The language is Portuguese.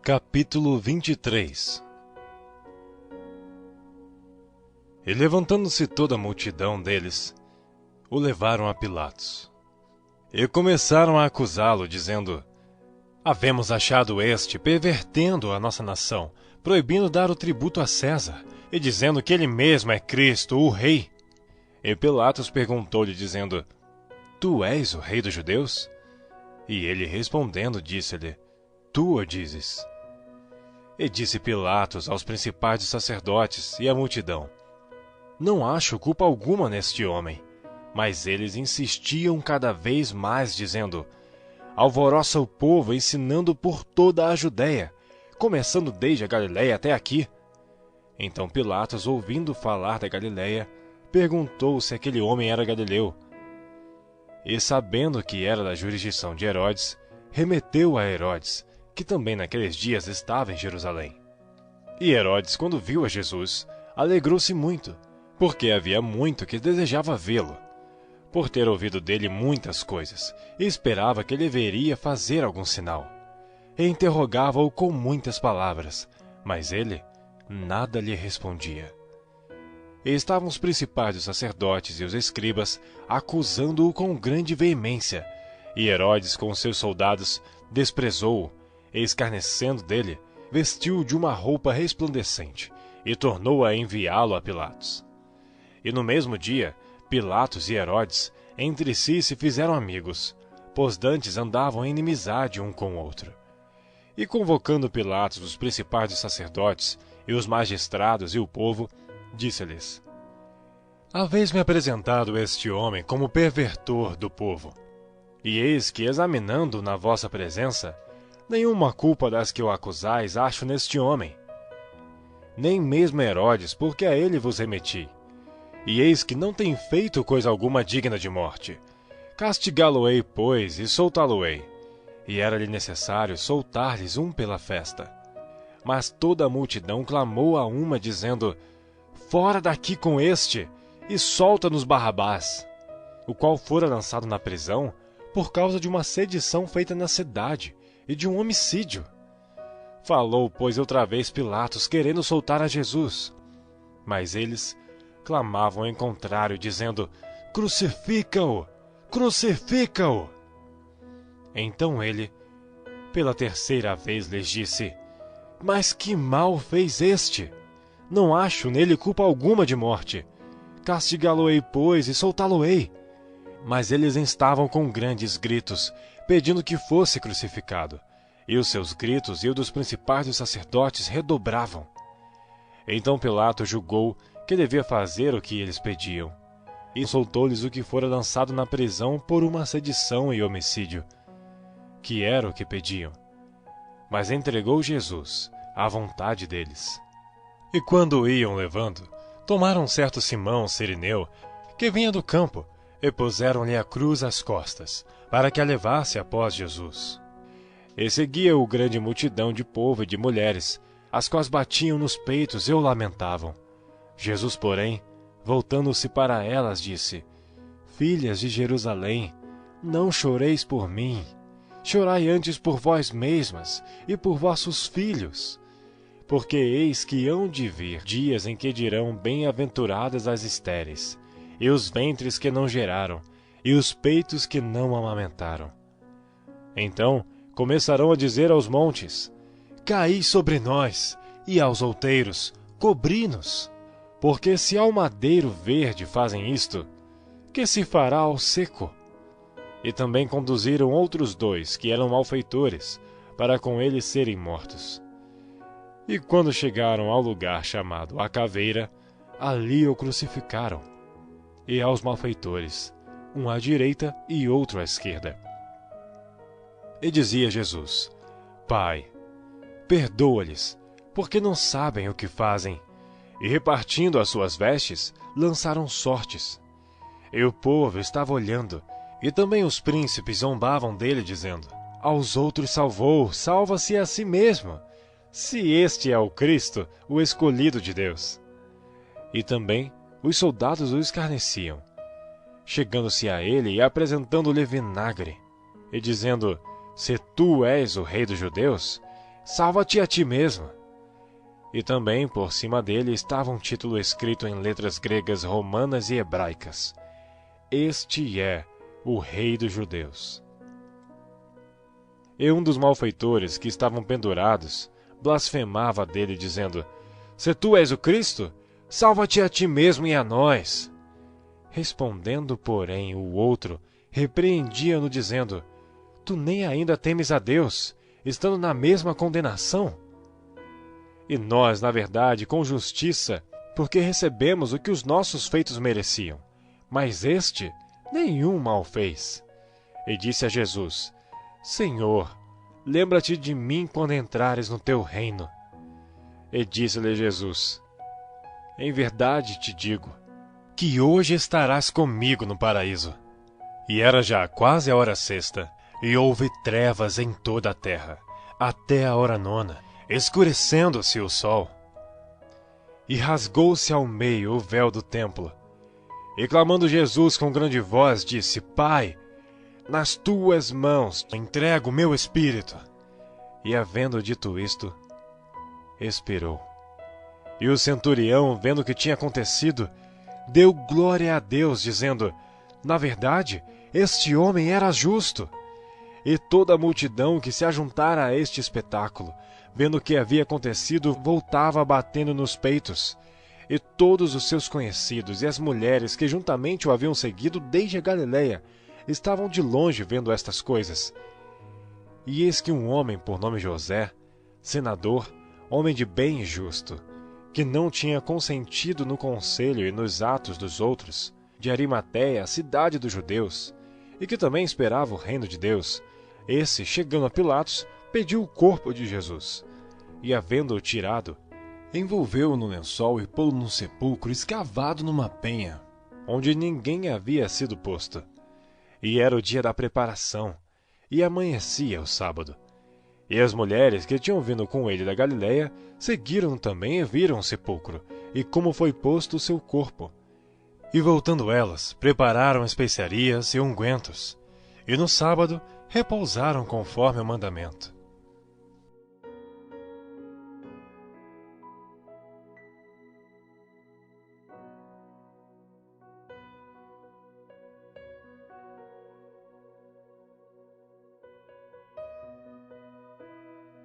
Capítulo 23. E levantando-se toda a multidão deles, o levaram a Pilatos. E começaram a acusá-lo, dizendo: Havemos achado este pervertendo a nossa nação, proibindo dar o tributo a César, e dizendo que ele mesmo é Cristo, o Rei. E Pilatos perguntou-lhe, dizendo: Tu és o Rei dos Judeus? E ele respondendo, disse-lhe: Tu o dizes. E disse Pilatos aos principais dos sacerdotes e à multidão: Não acho culpa alguma neste homem. Mas eles insistiam cada vez mais, dizendo: Alvoroça o povo, ensinando por toda a Judéia, começando desde a Galiléia até aqui. Então Pilatos, ouvindo falar da Galiléia, perguntou se aquele homem era galileu. E sabendo que era da jurisdição de Herodes, remeteu a Herodes, que também naqueles dias estava em Jerusalém. E Herodes, quando viu a Jesus, alegrou-se muito, porque havia muito que desejava vê-lo, por ter ouvido dele muitas coisas, e esperava que ele veria fazer algum sinal. E interrogava-o com muitas palavras, mas ele nada lhe respondia. E estavam os principais dos sacerdotes e os escribas acusando-o com grande veemência, e Herodes com seus soldados desprezou-o, e escarnecendo dele, vestiu-o de uma roupa resplandecente, e tornou a enviá-lo a Pilatos. E no mesmo dia, Pilatos e Herodes entre si se fizeram amigos, pois dantes andavam em inimizade um com o outro. E convocando Pilatos os principais dos sacerdotes, e os magistrados e o povo, disse-lhes: Haveis-me apresentado este homem como pervertor do povo. E eis que, examinando na vossa presença, nenhuma culpa das que o acusais acho neste homem. Nem mesmo Herodes, porque a ele vos remeti. E eis que não tem feito coisa alguma digna de morte. Castigá-lo-ei, pois, e soltá-lo-ei. E era-lhe necessário soltar-lhes um pela festa. Mas toda a multidão clamou a uma, dizendo: Fora daqui com este, e solta-nos Barrabás, o qual fora lançado na prisão por causa de uma sedição feita na cidade e de um homicídio. Falou, pois, outra vez Pilatos, querendo soltar a Jesus. Mas eles clamavam em contrário, dizendo: Crucifica-o! Crucifica-o! Então ele, pela terceira vez, lhes disse: Mas que mal fez este? Não acho nele culpa alguma de morte. Castigá-lo-ei, pois, e soltá-lo-ei. Mas eles estavam com grandes gritos, pedindo que fosse crucificado. E os seus gritos e os dos principais dos sacerdotes redobravam. Então Pilatos julgou que devia fazer o que eles pediam, e soltou-lhes o que fora lançado na prisão por uma sedição e homicídio, que era o que pediam. Mas entregou Jesus à vontade deles. E quando o iam levando, tomaram certo Simão Cirineu, que vinha do campo, e puseram-lhe a cruz às costas, para que a levasse após Jesus. E seguia-o grande multidão de povo e de mulheres, as quais batiam nos peitos e o lamentavam. Jesus, porém, voltando-se para elas, disse: Filhas de Jerusalém, não choreis por mim, chorai antes por vós mesmas e por vossos filhos. Porque eis que hão de vir dias em que dirão: Bem-aventuradas as estéreis, e os ventres que não geraram, e os peitos que não amamentaram. Então começarão a dizer aos montes: Caí sobre nós, e aos outeiros: Cobri-nos. Porque se ao madeiro verde fazem isto, que se fará ao seco? E também conduziram outros dois, que eram malfeitores, para com eles serem mortos. E quando chegaram ao lugar chamado A Caveira, ali o crucificaram, e aos malfeitores, um à direita e outro à esquerda. E dizia Jesus: Pai, perdoa-lhes, porque não sabem o que fazem. E repartindo as suas vestes, lançaram sortes. E o povo estava olhando, e também os príncipes zombavam dele, dizendo: Aos outros salvou, salva-se a si mesmo, se este é o Cristo, o escolhido de Deus. E também os soldados o escarneciam, chegando-se a ele e apresentando-lhe vinagre, e dizendo: Se tu és o rei dos judeus, salva-te a ti mesmo. E também por cima dele estava um título escrito em letras gregas, romanas e hebraicas: Este é o Rei dos Judeus. E um dos malfeitores que estavam pendurados blasfemava dele, dizendo: Se tu és o Cristo, salva-te a ti mesmo e a nós. Respondendo, porém, o outro repreendia-no, dizendo: Tu nem ainda temes a Deus, estando na mesma condenação? E nós, na verdade, com justiça, porque recebemos o que os nossos feitos mereciam. Mas este nenhum mal fez. E disse a Jesus: Senhor, lembra-te de mim quando entrares no teu reino. E disse-lhe Jesus: Em verdade te digo, que hoje estarás comigo no paraíso. E era já quase a hora sexta, e houve trevas em toda a terra, até a hora nona, escurecendo-se o sol. E rasgou-se ao meio o véu do templo. E clamando Jesus com grande voz, disse: Pai, nas tuas mãos entrego o meu espírito. E havendo dito isto, expirou. E o centurião, vendo o que tinha acontecido, deu glória a Deus, dizendo: Na verdade, este homem era justo. E toda a multidão que se ajuntara a este espetáculo, vendo o que havia acontecido, voltava batendo nos peitos. E todos os seus conhecidos e as mulheres que juntamente o haviam seguido desde a Galileia estavam de longe vendo estas coisas. E eis que um homem por nome José, senador, homem de bem e justo, que não tinha consentido no conselho e nos atos dos outros, de Arimateia, cidade dos judeus, e que também esperava o reino de Deus, esse, chegando a Pilatos, pediu o corpo de Jesus. E, havendo-o tirado, envolveu-o no lençol e pô-lo num sepulcro escavado numa penha, onde ninguém havia sido posto. E era o dia da preparação, e amanhecia o sábado. E as mulheres que tinham vindo com ele da Galileia seguiram-no também e viram o sepulcro, e como foi posto o seu corpo. E voltando elas, prepararam especiarias e ungüentos, e no sábado repousaram conforme o mandamento.